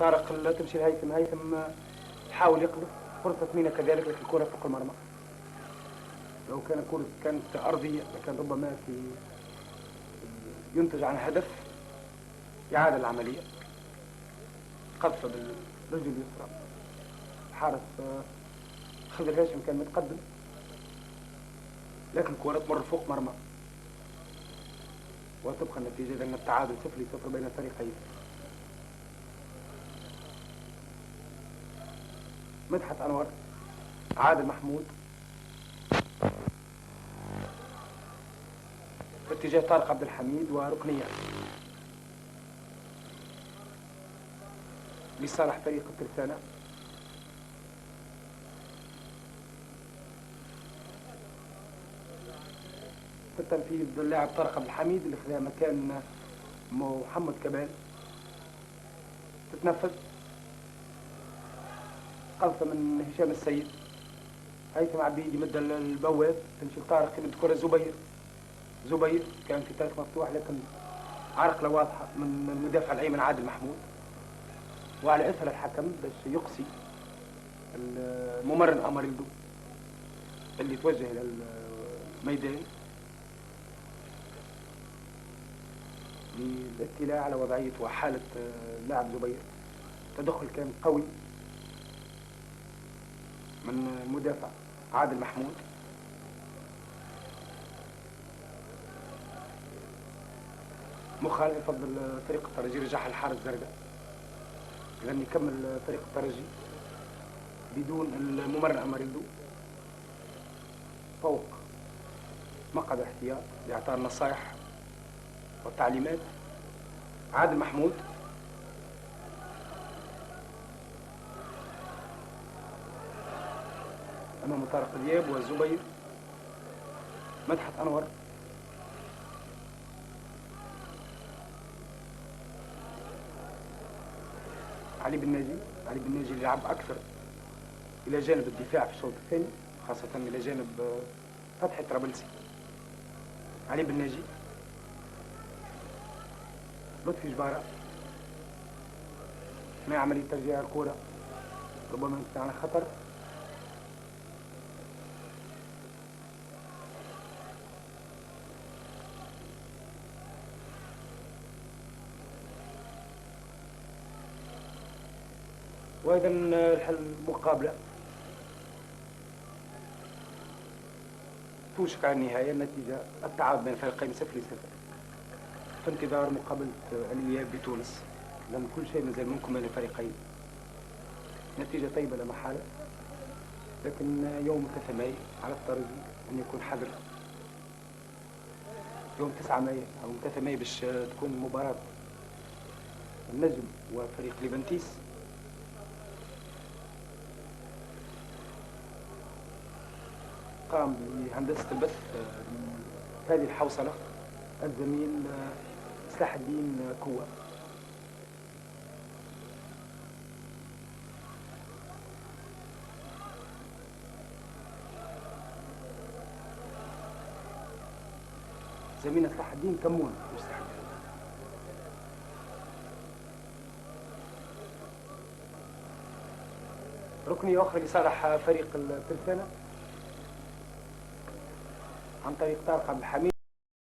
طارق لا تمشي لهيثم، هيثم حاول يقذف فرصة مينا كذلك، لكن الكرة فوق المرمى. لو كانت أرضية لكان ربما ينتج عنها هدف. إعادة العملية، قذفة بالرجل اليسرى، حارس خضر هاشم كان متقدم، لكن الكرة تمر فوق مرمى، وتبقى النتيجة لأن التعادل 0-0 بين الفريقين. مدحت أنور، عادل محمود في اتجاه طارق عبد الحميد، وركنية لصالح فريق الترسانة. في التنفيذ اللاعب طارق عبد الحميد اللي خذا مكان محمد كمال. تتنفذ قذفة من هشام السيد، هيثم عبيد يمد البواب، تمشي لطارق يمد كرة زبير كان في طريق مفتوح، لكن عرقلة واضحة من المدافع الايمن عادل محمود، وعلى اثر الحكم باش يقصي الممرن اماريلدو اللي توجه الى الميدان للاطلاع على وضعية وحالة اللاعب زبير. تدخل كان قوي من المدافع عادل محمود. مخالف يفضل فريق الترجي رجعها الحارس زرقاء، لأن يكمل فريق الترجي بدون الممرن أماريلدو فوق مقعد احتياط لإعطاء النصائح والتعليمات. عادل محمود أمام طارق دياب والزبير. مدحت أنور، علي بن ناجي اللي لعب أكثر إلى جانب الدفاع في الشوط الثاني، خاصة إلى جانب فتحي طرابلسي. علي بن ناجي، لطفي جبارة مع عملية ترجيع الكرة، ربما كان خطر. وإذا المقابلة توشك على النهاية، النتيجة التعادل بين الفريقين 0-0 في انتظار مقابلة الإياب بتونس، لأن كل شيء مازال منكم بين الفريقين. نتيجة طيبة لا محالة، لكن يوم 3 ماي على الترجي أن يكون حذر. يوم 9 ماي أو 3 ماي باش تكون مباراة النجم وفريق ليفانتيس. قام بهندسة البث هذه الحوصلة الزميل سلاح الدين كوة. زميلنا سلاح الدين كمون مش سلاح الدين. ركنية أخرى لصالح فريق الترسانة عن طريق طارق عبد الحميد.